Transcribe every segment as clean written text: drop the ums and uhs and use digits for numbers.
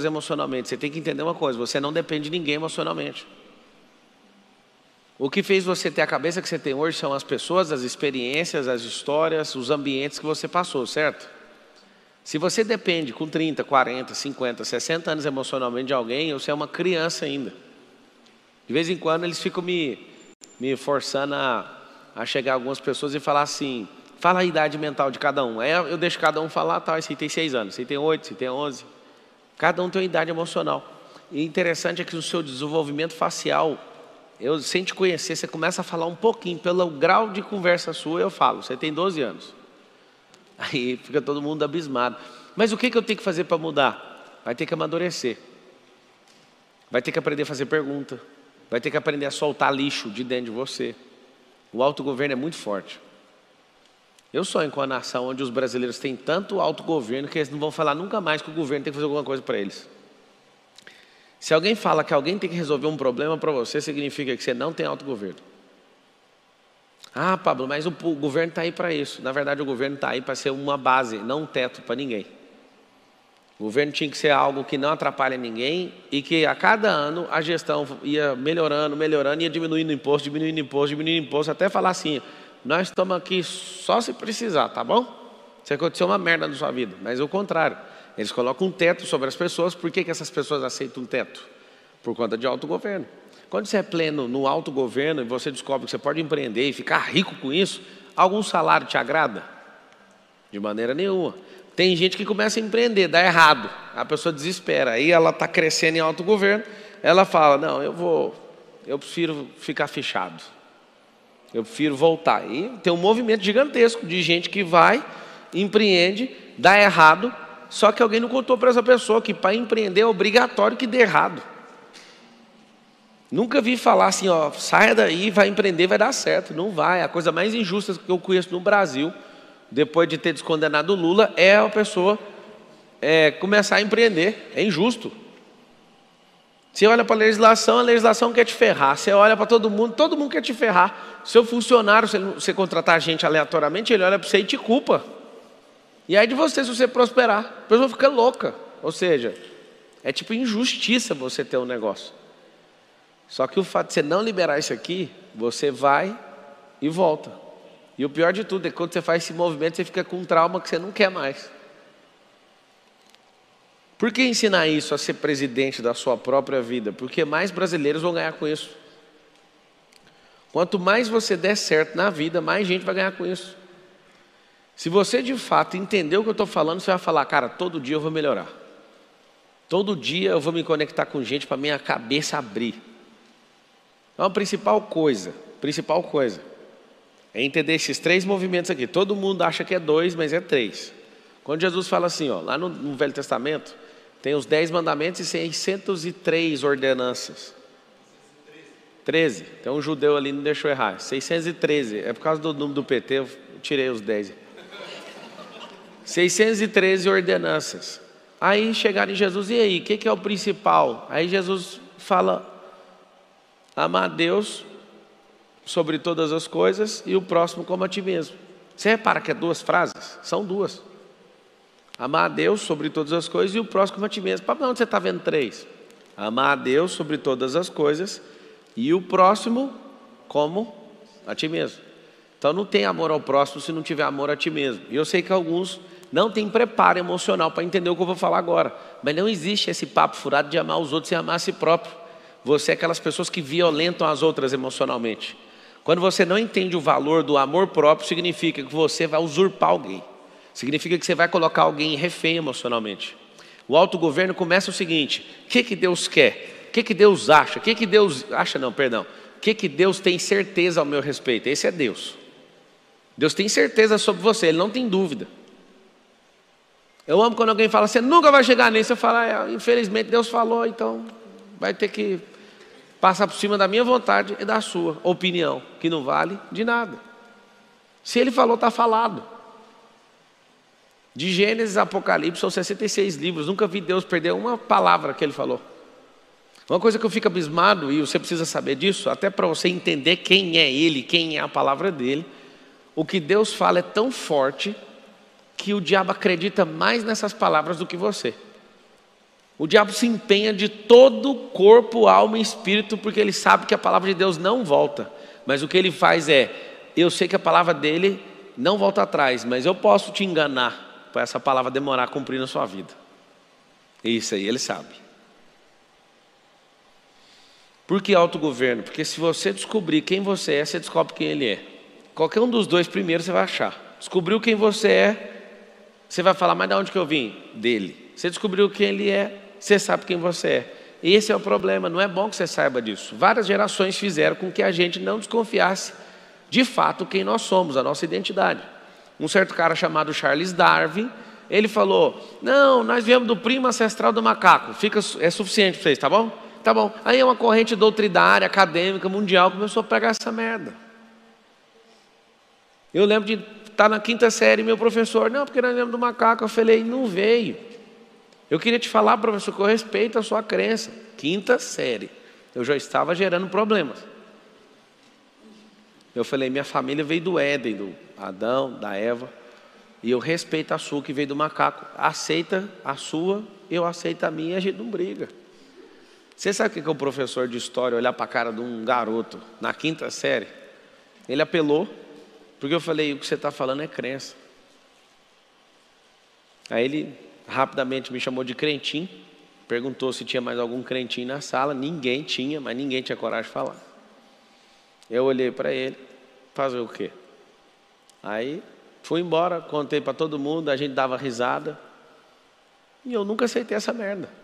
emocionalmente. Você tem que entender uma coisa: você não depende de ninguém emocionalmente. O que fez você ter a cabeça que você tem hoje são as pessoas, as experiências, as histórias, os ambientes que você passou, certo? Se você depende com 30, 40, 50, 60 anos emocionalmente de alguém, você é uma criança ainda. De vez em quando eles ficam me forçando a chegar algumas pessoas e falar assim: fala a idade mental de cada um. Aí eu deixo cada um falar, tá, esse tem 6 anos, esse tem 8, esse tem 11. Cada um tem uma idade emocional. E interessante é que no seu desenvolvimento facial, sem te conhecer, você começa a falar um pouquinho. Pelo grau de conversa sua, eu falo: você tem 12 anos. Aí fica todo mundo abismado. Mas o que eu tenho que fazer para mudar? Vai ter que amadurecer. Vai ter que aprender a fazer pergunta. Vai ter que aprender a soltar lixo de dentro de você. O autogoverno é muito forte. Eu sonho com a nação onde os brasileiros têm tanto autogoverno que eles não vão falar nunca mais que o governo tem que fazer alguma coisa para eles. Se alguém fala que alguém tem que resolver um problema para você, significa que você não tem autogoverno. Ah, Pablo, mas o governo está aí para isso. Na verdade, o governo está aí para ser uma base, não um teto para ninguém. O governo tinha que ser algo que não atrapalha ninguém e que a cada ano a gestão ia melhorando, ia diminuindo imposto, até falar assim: nós estamos aqui só se precisar, tá bom? Se acontecer uma merda na sua vida. Mas é o contrário. Eles colocam um teto sobre as pessoas. Por que essas pessoas aceitam um teto? Por conta de autogoverno. Quando você é pleno no autogoverno e você descobre que você pode empreender e ficar rico com isso, algum salário te agrada? De maneira nenhuma. Tem gente que começa a empreender, dá errado. A pessoa desespera. Aí ela está crescendo em autogoverno, ela fala: não, eu prefiro ficar fechado. Eu prefiro voltar. E tem um movimento gigantesco de gente que vai, empreende, dá errado, só que alguém não contou para essa pessoa que para empreender é obrigatório que dê errado. Nunca vi falar assim: ó, saia daí, vai empreender, vai dar certo. Não vai. A coisa mais injusta que eu conheço no Brasil, depois de ter descondenado o Lula, é a pessoa começar a empreender. É injusto. Você olha para a legislação quer te ferrar. Você olha para todo mundo quer te ferrar. Seu funcionário, se você contratar gente aleatoriamente, ele olha para você e te culpa. E aí de você, se você prosperar, a pessoa fica louca. Ou seja, é tipo injustiça você ter um negócio. Só que o fato de você não liberar isso aqui, você vai e volta. E o pior de tudo é que quando você faz esse movimento, você fica com um trauma que você não quer mais. Por que ensinar isso a ser presidente da sua própria vida? Porque mais brasileiros vão ganhar com isso. Quanto mais você der certo na vida, mais gente vai ganhar com isso. Se você de fato entender o que eu estou falando, você vai falar: cara, todo dia eu vou melhorar. Todo dia eu vou me conectar com gente para minha cabeça abrir. Então a principal coisa é entender esses 3 movimentos aqui. Todo mundo acha que é 2, mas é 3. Quando Jesus fala assim, ó, lá no Velho Testamento, tem os 10 mandamentos e 603 ordenanças. 13. Tem um judeu ali, não deixou errar. 613. É por causa do número do PT, eu tirei os 10. 613 ordenanças. Aí chegaram em Jesus: e aí, o que é o principal? Aí Jesus fala: amar a Deus sobre todas as coisas e o próximo como a ti mesmo. Você repara que é 2 frases? São 2. Amar a Deus sobre todas as coisas e o próximo como a ti mesmo. Para onde você está vendo 3? Amar a Deus sobre todas as coisas e o próximo como a ti mesmo. Então não tem amor ao próximo se não tiver amor a ti mesmo. E eu sei que alguns não têm preparo emocional para entender o que eu vou falar agora. Mas não existe esse papo furado de amar os outros sem amar a si próprio. Você é aquelas pessoas que violentam as outras emocionalmente. Quando você não entende o valor do amor próprio, significa que você vai usurpar alguém. Significa que você vai colocar alguém refém emocionalmente. O autogoverno começa o seguinte: o que Deus quer? O que Deus acha? O que Deus acha não, perdão. O que Deus tem certeza ao meu respeito? Esse é Deus. Deus tem certeza sobre você, Ele não tem dúvida. Eu amo quando alguém fala: você nunca vai chegar nisso. Eu falo: infelizmente Deus falou, então vai ter que passar por cima da minha vontade e da sua opinião, que não vale de nada. Se Ele falou, está falado. De Gênesis a Apocalipse são 66 livros. Nunca vi Deus perder uma palavra que Ele falou. Uma coisa que eu fico abismado, e você precisa saber disso, até para você entender quem é Ele, quem é a palavra dEle. O que Deus fala é tão forte que o diabo acredita mais nessas palavras do que você. O diabo se empenha de todo corpo, alma e espírito, porque ele sabe que a palavra de Deus não volta. Mas o que ele faz é, eu sei que a palavra dele não volta atrás, mas eu posso te enganar para essa palavra demorar a cumprir na sua vida. Isso aí ele sabe. Por que autogoverno? Porque se você descobrir quem você é, você descobre quem ele é. Qualquer um dos dois primeiro você vai achar. Descobriu quem você é, você vai falar, mas de onde que eu vim? Dele. Você descobriu quem ele é, você sabe quem você é. E esse é o problema, não é bom que você saiba disso. Várias gerações fizeram com que a gente não desconfiasse de fato quem nós somos, a nossa identidade. Um certo cara chamado Charles Darwin, ele falou, não, nós viemos do primo ancestral do macaco, é suficiente para vocês, tá bom? Tá bom. Aí uma corrente doutrinária, acadêmica, mundial, começou a pregar essa merda. Eu lembro de estar na 5ª série, meu professor, não, porque nós viemos do macaco. Eu falei, não veio. Eu queria te falar, professor, que eu respeito a sua crença. 5ª série. Eu já estava gerando problemas. Eu falei, minha família veio do Éden, do Adão, da Eva. E eu respeito a sua que veio do macaco. Aceita a sua, eu aceito a minha e a gente não briga. Você sabe o que é o professor de história olhar para a cara de um garoto na 5ª série? Ele apelou, porque eu falei, o que você está falando é crença. Aí ele rapidamente me chamou de crentinho, perguntou se tinha mais algum crentinho na sala. Ninguém tinha, mas ninguém tinha coragem de falar. Eu olhei para ele, fazer o quê? Aí fui embora, contei para todo mundo, a gente dava risada. E eu nunca aceitei essa merda.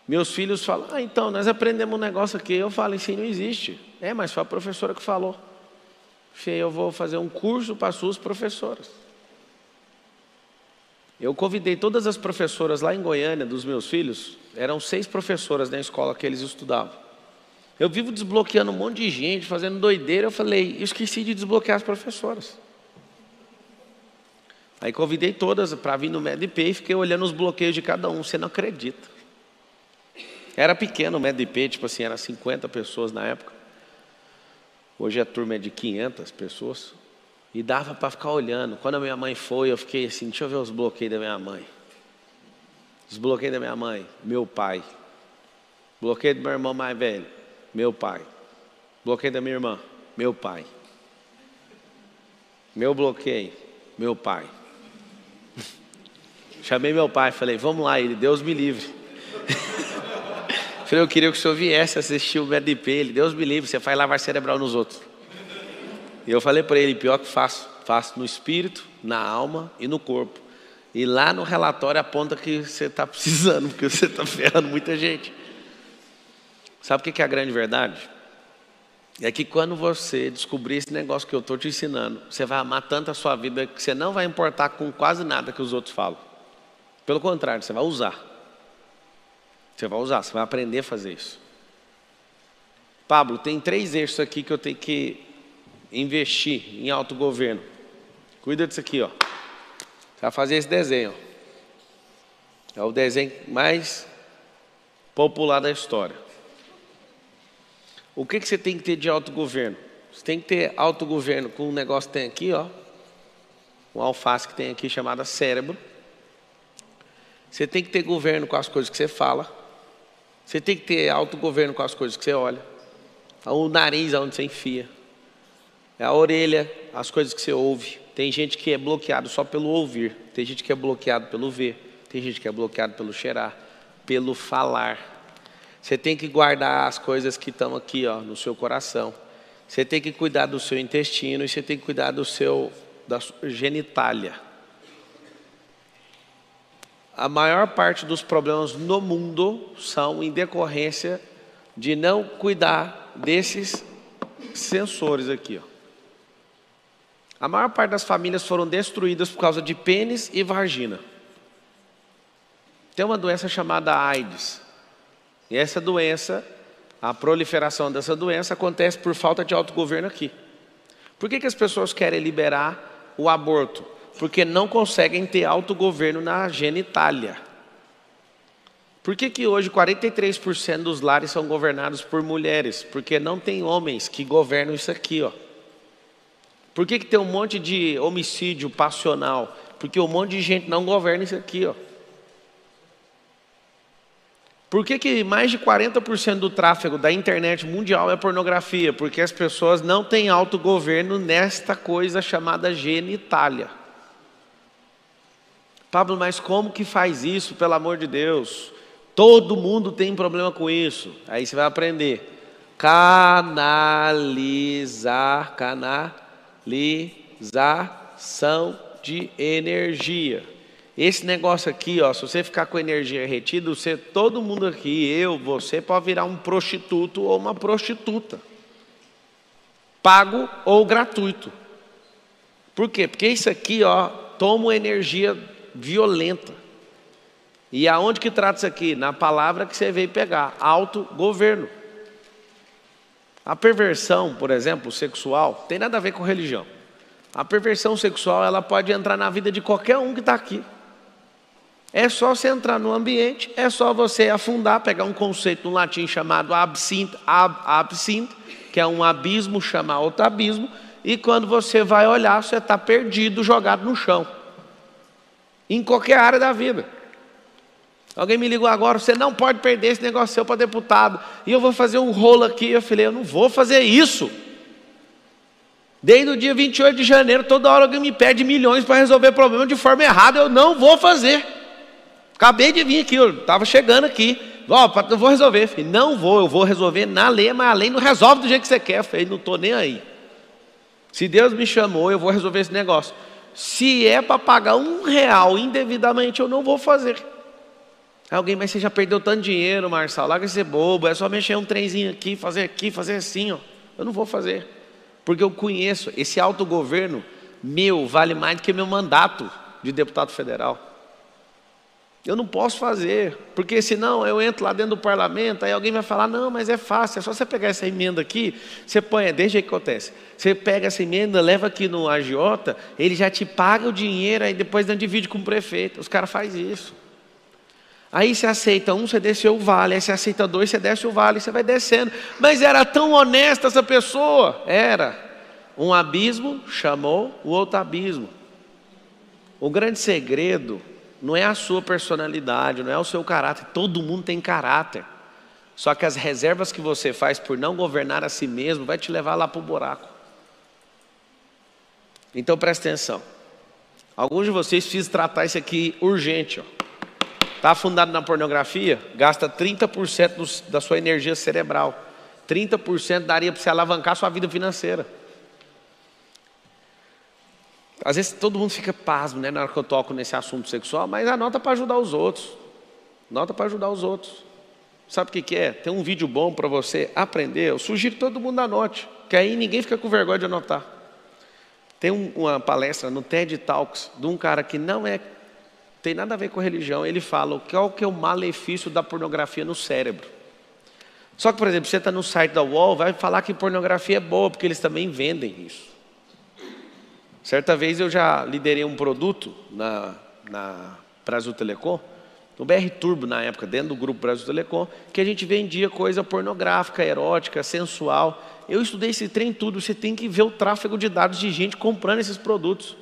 Meus filhos falam, então, nós aprendemos um negócio aqui. Eu falo, isso não existe. Mas foi a professora que falou. Eu vou fazer um curso para as suas professoras. Eu convidei todas as professoras lá em Goiânia, dos meus filhos. Eram 6 professoras na escola que eles estudavam. Eu vivo desbloqueando um monte de gente, fazendo doideira. Eu falei, eu esqueci de desbloquear as professoras. Aí convidei todas para vir no MEDP e fiquei olhando os bloqueios de cada um. Você não acredita. Era pequeno o MEDP, tipo assim, era 50 pessoas na época. Hoje a turma é de 500 pessoas. E dava para ficar olhando. Quando a minha mãe foi, eu fiquei assim, deixa eu ver os bloqueios da minha mãe. Os bloqueios da minha mãe, meu pai. Bloqueio do meu irmão mais velho, meu pai. Bloqueio da minha irmã, meu pai. Meu bloqueio, meu pai. Chamei meu pai, falei, vamos lá, ele, Deus me livre. Falei, eu queria que o senhor viesse assistir o MEDP. Ele, Deus me livre, você faz lavar cerebral nos outros. E eu falei para ele, pior que faço no espírito, na alma e no corpo. E lá no relatório aponta que você está precisando, porque você está ferrando muita gente. Sabe o que é a grande verdade? É que quando você descobrir esse negócio que eu estou te ensinando, você vai amar tanto a sua vida que você não vai importar com quase nada que os outros falam. Pelo contrário, você vai usar. Você vai usar, você vai aprender a fazer isso. Pablo, tem 3 eixos aqui que eu tenho que investir em autogoverno. Cuida disso aqui, ó. Você vai fazer esse desenho. É o desenho mais popular da história. O que você tem que ter de autogoverno? Você tem que ter autogoverno com um negócio que tem aqui, ó. Um alface que tem aqui chamado cérebro. Você tem que ter governo com as coisas que você fala. Você tem que ter autogoverno com as coisas que você olha. O nariz aonde você enfia. A orelha, as coisas que você ouve. Tem gente que é bloqueado só pelo ouvir. Tem gente que é bloqueado pelo ver. Tem gente que é bloqueado pelo cheirar. Pelo falar. Você tem que guardar as coisas que estão aqui, ó, no seu coração. Você tem que cuidar do seu intestino. E você tem que cuidar da sua genitália. A maior parte dos problemas no mundo são em decorrência de não cuidar desses sensores aqui, ó. A maior parte das famílias foram destruídas por causa de pênis e vagina. Tem uma doença chamada AIDS. E essa doença, a proliferação dessa doença acontece por falta de autogoverno aqui. Por que as pessoas querem liberar o aborto? Porque não conseguem ter autogoverno na genitália. Por que hoje 43% dos lares são governados por mulheres? Porque não tem homens que governam isso aqui, ó. Por que tem um monte de homicídio passional? Porque um monte de gente não governa isso aqui, ó. Por que mais de 40% do tráfego da internet mundial é pornografia? Porque as pessoas não têm autogoverno nesta coisa chamada genitália. Pablo, mas como que faz isso, pelo amor de Deus? Todo mundo tem problema com isso. Aí você vai aprender. Canalização de energia. Esse negócio aqui, ó, se você ficar com energia retida, todo mundo aqui, você pode virar um prostituto ou uma prostituta. Pago ou gratuito. Por quê? Porque isso aqui, ó, toma energia violenta. E aonde que trata isso aqui? Na palavra que você veio pegar, autogoverno. A perversão, por exemplo, sexual, tem nada a ver com religião. A perversão sexual, ela pode entrar na vida de qualquer um que está aqui. É só você entrar no ambiente, é só você afundar, pegar um conceito no latim chamado absinth, que é um abismo, chamar outro abismo, e quando você vai olhar, você está perdido, jogado no chão. Em qualquer área da vida. Alguém me ligou agora, você não pode perder esse negócio seu para deputado. E eu vou fazer um rolo aqui. Eu falei, eu não vou fazer isso. Desde o dia 28 de janeiro, toda hora alguém me pede milhões para resolver problema de forma errada. Eu não vou fazer. Acabei de vir aqui, eu estava chegando aqui. Eu vou resolver. Eu falei, não vou, eu vou resolver na lei, mas a lei não resolve do jeito que você quer. Eu falei, não estou nem aí. Se Deus me chamou, eu vou resolver esse negócio. Se é para pagar R$1 indevidamente, eu não vou fazer. Alguém, mas você já perdeu tanto dinheiro, Marçal, larga de ser bobo, é só mexer um trenzinho aqui, fazer assim, ó. Eu não vou fazer, porque eu conheço, esse autogoverno meu vale mais do que meu mandato de deputado federal. Eu não posso fazer, porque senão eu entro lá dentro do parlamento, aí alguém vai falar, não, mas é fácil, é só você pegar essa emenda aqui, você põe, desde aí que acontece, você pega essa emenda, leva aqui no agiota, ele já te paga o dinheiro, aí depois não divide com o prefeito, os caras fazem isso. Aí você aceita um, você desceu o vale, aí você aceita dois, você desce o vale, você vai descendo. Mas era tão honesta essa pessoa, era. Um abismo chamou o outro abismo. O grande segredo não é a sua personalidade, não é o seu caráter. Todo mundo tem caráter. Só que as reservas que você faz por não governar a si mesmo vai te levar lá para o buraco. Então presta atenção. Alguns de vocês precisam tratar isso aqui urgente. Está afundado na pornografia? Gasta 30% da sua energia cerebral. 30% daria para você alavancar a sua vida financeira. Às vezes todo mundo fica pasmo, né, na hora que eu toco nesse assunto sexual, mas anota para ajudar os outros. Anota para ajudar os outros. Sabe o que é? Tem um vídeo bom para você aprender. Eu sugiro que todo mundo anote, que aí ninguém fica com vergonha de anotar. Tem uma palestra no TED Talks de um cara que não tem nada a ver com religião. Ele fala qual que é o malefício da pornografia no cérebro. Só que, por exemplo, você está no site da UOL, vai falar que pornografia é boa, porque eles também vendem isso. Certa vez eu já liderei um produto na Brasil Telecom, no BR Turbo na época, dentro do grupo Brasil Telecom, que a gente vendia coisa pornográfica, erótica, sensual. Eu estudei esse trem tudo, você tem que ver o tráfego de dados de gente comprando esses produtos.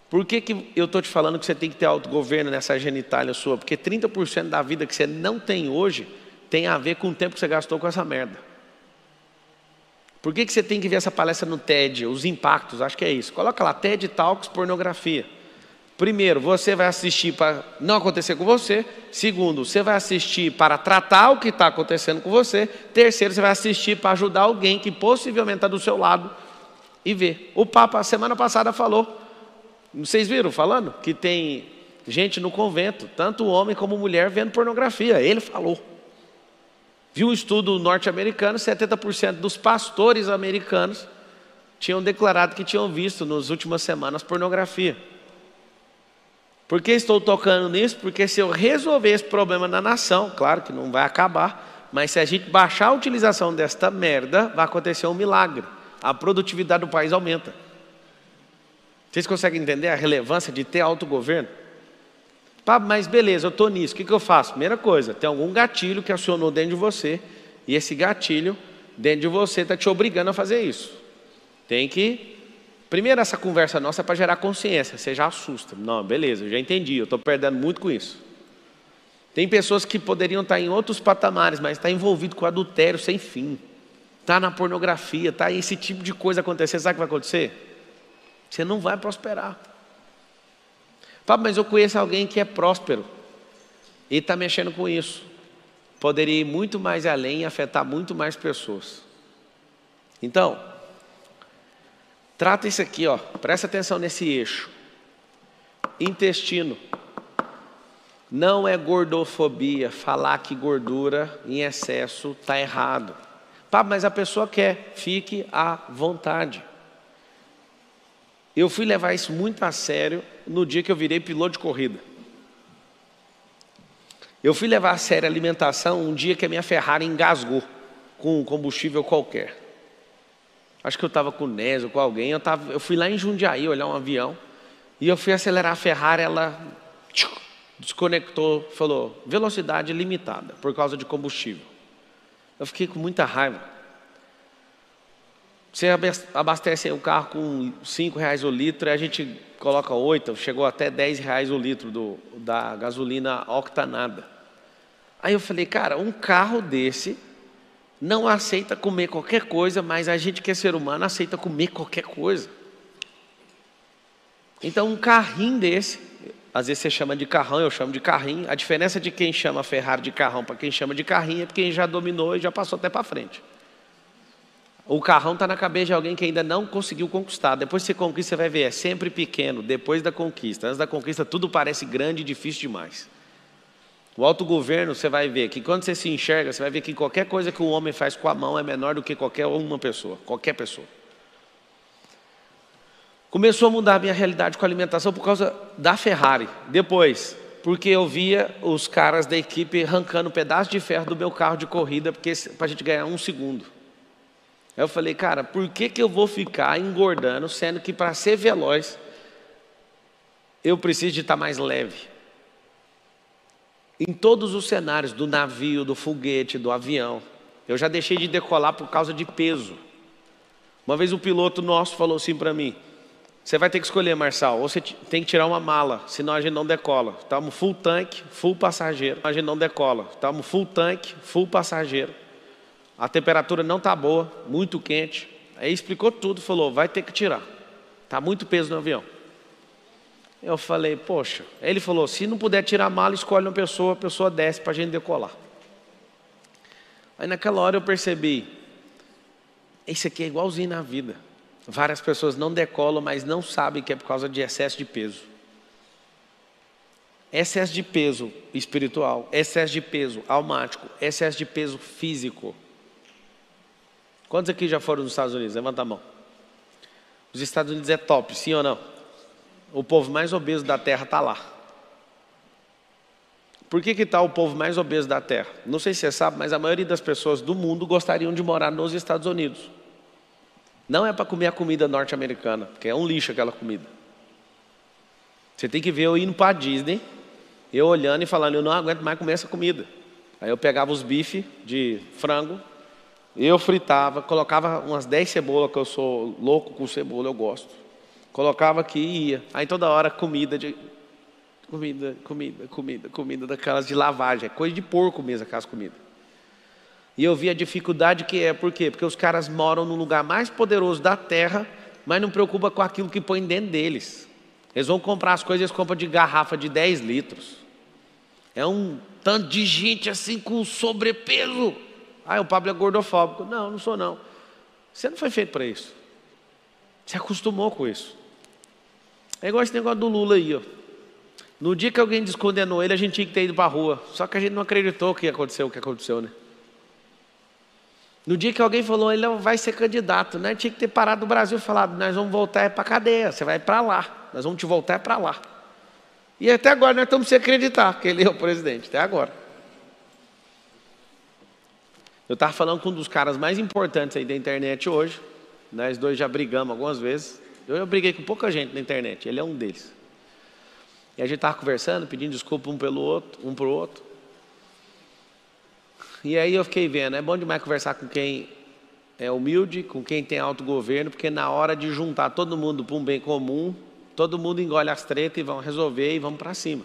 Por que eu estou te falando que você tem que ter autogoverno nessa genitália sua? Porque 30% da vida que você não tem hoje tem a ver com o tempo que você gastou com essa merda. Por que você tem que ver essa palestra no TED, os impactos? Acho que é isso. Coloca lá, TED Talks, pornografia. Primeiro, você vai assistir para não acontecer com você. Segundo, você vai assistir para tratar o que está acontecendo com você. Terceiro, você vai assistir para ajudar alguém que possivelmente está do seu lado e ver. O Papa, semana passada, falou. Vocês viram falando? Que tem gente no convento, tanto homem como mulher, vendo pornografia. Ele falou. Viu um estudo norte-americano, 70% dos pastores americanos tinham declarado que tinham visto nas últimas semanas pornografia. Por que estou tocando nisso? Porque se eu resolver esse problema na nação, claro que não vai acabar, mas se a gente baixar a utilização desta merda, vai acontecer um milagre. A produtividade do país aumenta. Vocês conseguem entender a relevância de ter autogoverno? Pablo, mas beleza, eu estou nisso, o que eu faço? Primeira coisa, tem algum gatilho que acionou dentro de você, e esse gatilho dentro de você está te obrigando a fazer isso. Tem que... Primeiro, essa conversa nossa é para gerar consciência, você já assusta. Não, beleza, eu já entendi, eu estou perdendo muito com isso. Tem pessoas que poderiam estar em outros patamares, mas está envolvido com adultério sem fim. Está na pornografia, está esse tipo de coisa acontecer. Sabe o que vai acontecer? Você não vai prosperar. Fábio, mas eu conheço alguém que é próspero e está mexendo com isso. Poderia ir muito mais além e afetar muito mais pessoas. Então, trata isso aqui, ó. Presta atenção nesse eixo. Intestino. Não é gordofobia. Falar que gordura em excesso está errado. Pá, mas a pessoa quer. Fique à vontade. Eu fui levar isso muito a sério no dia que eu virei piloto de corrida. Eu fui levar a sério a alimentação um dia que a minha Ferrari engasgou com um combustível qualquer. Acho que eu estava com o Nésio, com alguém. Eu fui lá em Jundiaí olhar um avião e eu fui acelerar a Ferrari, ela desconectou, falou, velocidade limitada por causa de combustível. Eu fiquei com muita raiva. Você abastece o carro com R$5 o litro e a gente coloca 8, chegou até R$10 o litro da gasolina octanada. Aí eu falei, cara, um carro desse não aceita comer qualquer coisa, mas a gente que é ser humano aceita comer qualquer coisa. Então um carrinho desse, às vezes você chama de carrão, eu chamo de carrinho. A diferença de quem chama Ferrari de carrão para quem chama de carrinho é porque quem já dominou e já passou até para frente. O carrão está na cabeça de alguém que ainda não conseguiu conquistar. Depois que você conquista, você vai ver, é sempre pequeno, depois da conquista. Antes da conquista, tudo parece grande e difícil demais. O autogoverno, você vai ver que quando você se enxerga, você vai ver que qualquer coisa que o homem faz com a mão é menor do que qualquer pessoa. Começou a mudar a minha realidade com a alimentação por causa da Ferrari. Depois, porque eu via os caras da equipe arrancando um pedaço de ferro do meu carro de corrida para a gente ganhar 1 segundo. Aí eu falei, cara, por que eu vou ficar engordando, sendo que para ser veloz, eu preciso de estar mais leve? Em todos os cenários, do navio, do foguete, do avião, eu já deixei de decolar por causa de peso. Uma vez um piloto nosso falou assim para mim, você vai ter que escolher, Marçal, ou você tem que tirar uma mala, senão a gente não decola. Estamos full tanque, full passageiro, a gente não decola. Estamos full tanque, full passageiro. A temperatura não está boa, muito quente. Aí explicou tudo, falou, vai ter que tirar. Está muito peso no avião. Eu falei, poxa. Aí ele falou, se não puder tirar a mala, escolhe uma pessoa, a pessoa desce para a gente decolar. Aí naquela hora eu percebi, isso aqui é igualzinho na vida. Várias pessoas não decolam, mas não sabem que é por causa de excesso de peso. Excesso de peso espiritual, excesso de peso almático, excesso de peso físico. Quantos aqui já foram nos Estados Unidos? Levanta a mão. Os Estados Unidos é top, sim ou não? O povo mais obeso da terra está lá. Por que está o povo mais obeso da terra? Não sei se você sabe, mas a maioria das pessoas do mundo gostariam de morar nos Estados Unidos. Não é para comer a comida norte-americana, porque é um lixo aquela comida. Você tem que ver eu indo para a Disney, eu olhando e falando, eu não aguento mais comer essa comida. Aí eu pegava os bifes de frango, eu fritava, colocava umas 10 cebolas, que eu sou louco com cebola, eu gosto. Colocava aqui e ia. Aí toda hora comida daquelas de lavagem. É coisa de porco mesmo aquelas comidas. E eu vi a dificuldade que é. Por quê? Porque os caras moram no lugar mais poderoso da terra, mas não preocupa com aquilo que põe dentro deles. Eles vão comprar as coisas, eles compram de garrafa de 10 litros. É um tanto de gente assim com sobrepeso. Ah, o Pablo é gordofóbico. Não, não sou não. Você não foi feito para isso. Você acostumou com isso. É igual esse negócio do Lula aí, ó. No dia que alguém descondenou ele, a gente tinha que ter ido para a rua. Só que a gente não acreditou que ia acontecer o que aconteceu, né? No dia que alguém falou, ele não vai ser candidato, né? Tinha que ter parado no Brasil e falado, nós vamos voltar para a cadeia, você vai para lá. Nós vamos te voltar para lá. E até agora nós estamos sem acreditar que ele é o presidente, até agora. Eu estava falando com um dos caras mais importantes aí da internet hoje. Nós dois já brigamos algumas vezes. Eu briguei com pouca gente na internet, ele é um deles. E a gente estava conversando, pedindo desculpa um para o outro. E aí eu fiquei vendo, é bom demais conversar com quem é humilde, com quem tem autogoverno, porque na hora de juntar todo mundo para um bem comum, todo mundo engole as tretas e vão resolver e vamos para cima.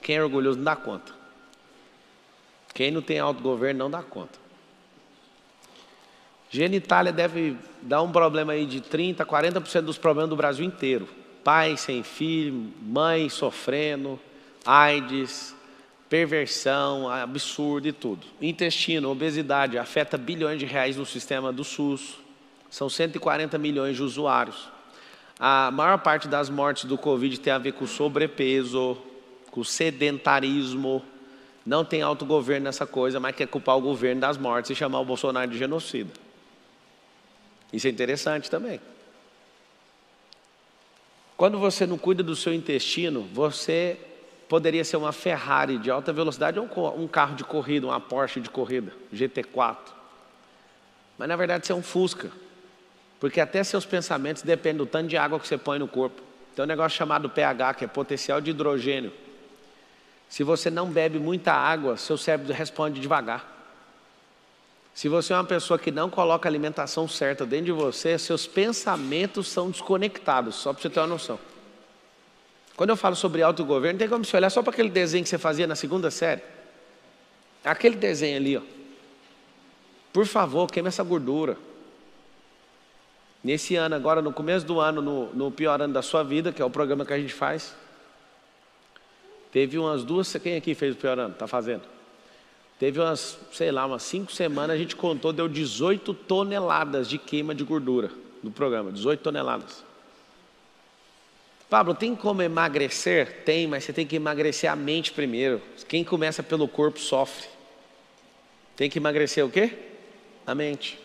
Quem é orgulhoso não dá conta. Quem não tem autogoverno não dá conta. Genitália deve dar um problema aí de 30%, 40% dos problemas do Brasil inteiro. Pai sem filho, mãe sofrendo, AIDS, perversão, absurdo e tudo. Intestino, obesidade, afeta bilhões de reais no sistema do SUS. São 140 milhões de usuários. A maior parte das mortes do Covid tem a ver com sobrepeso, com sedentarismo. Não tem autogoverno nessa coisa, mas quer culpar o governo das mortes e chamar o Bolsonaro de genocida. Isso é interessante também. Quando você não cuida do seu intestino, você poderia ser uma Ferrari de alta velocidade ou um carro de corrida, uma Porsche de corrida, GT4. Mas na verdade você é um Fusca. Porque até seus pensamentos dependem do tanto de água que você põe no corpo. Tem um negócio chamado pH, que é potencial de hidrogênio. Se você não bebe muita água, seu cérebro responde devagar. Se você é uma pessoa que não coloca a alimentação certa dentro de você, seus pensamentos são desconectados, só para você ter uma noção. Quando eu falo sobre autogoverno, tem como você olhar só para aquele desenho que você fazia na segunda série? Aquele desenho ali, ó. Por favor, queima essa gordura. Nesse ano, agora no começo do ano, no pior ano da sua vida, que é o programa que a gente faz, teve umas duas, quem aqui fez o pior ano? Está fazendo? Teve umas, sei lá, umas 5 semanas, a gente contou, deu 18 toneladas de queima de gordura no programa, 18 toneladas. Pablo, tem como emagrecer? Tem, mas você tem que emagrecer a mente primeiro. Quem começa pelo corpo sofre. Tem que emagrecer o quê? A mente.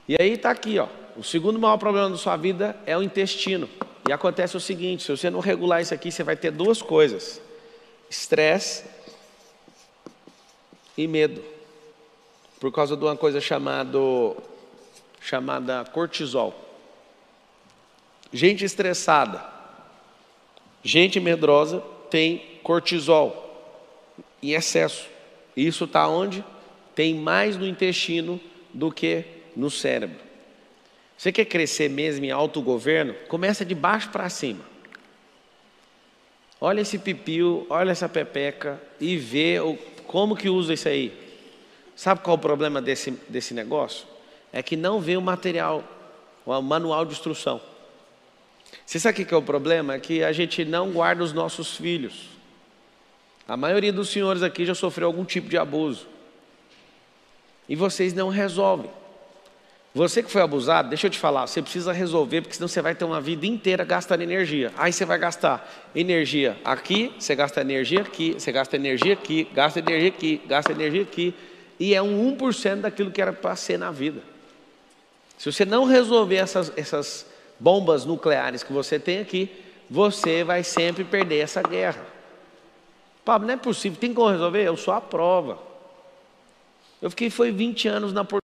E aí está aqui, ó. O segundo maior problema da sua vida é o intestino. E acontece o seguinte, se você não regular isso aqui, você vai ter duas coisas. Estresse e medo. Por causa de uma coisa chamada cortisol. Gente estressada, gente medrosa tem cortisol em excesso. Isso está onde? Tem mais no intestino do que no cérebro. Você quer crescer mesmo em autogoverno? Começa de baixo para cima. Olha esse pipiu, olha essa pepeca e vê como que usa isso aí. Sabe qual é o problema desse negócio? É que não vê o material, o manual de instrução. Você sabe o que é o problema? É que a gente não guarda os nossos filhos. A maioria dos senhores aqui já sofreu algum tipo de abuso. E vocês não resolvem. Você que foi abusado, deixa eu te falar, você precisa resolver, porque senão você vai ter uma vida inteira gastando energia. Aí você vai gastar energia aqui, você gasta energia aqui, você gasta energia aqui, gasta energia aqui, gasta energia aqui. E é um 1% daquilo que era para ser na vida. Se você não resolver essas bombas nucleares que você tem aqui, você vai sempre perder essa guerra. Pablo, não é possível, tem como resolver? Eu sou a prova. Eu fiquei 20 anos na Portugal.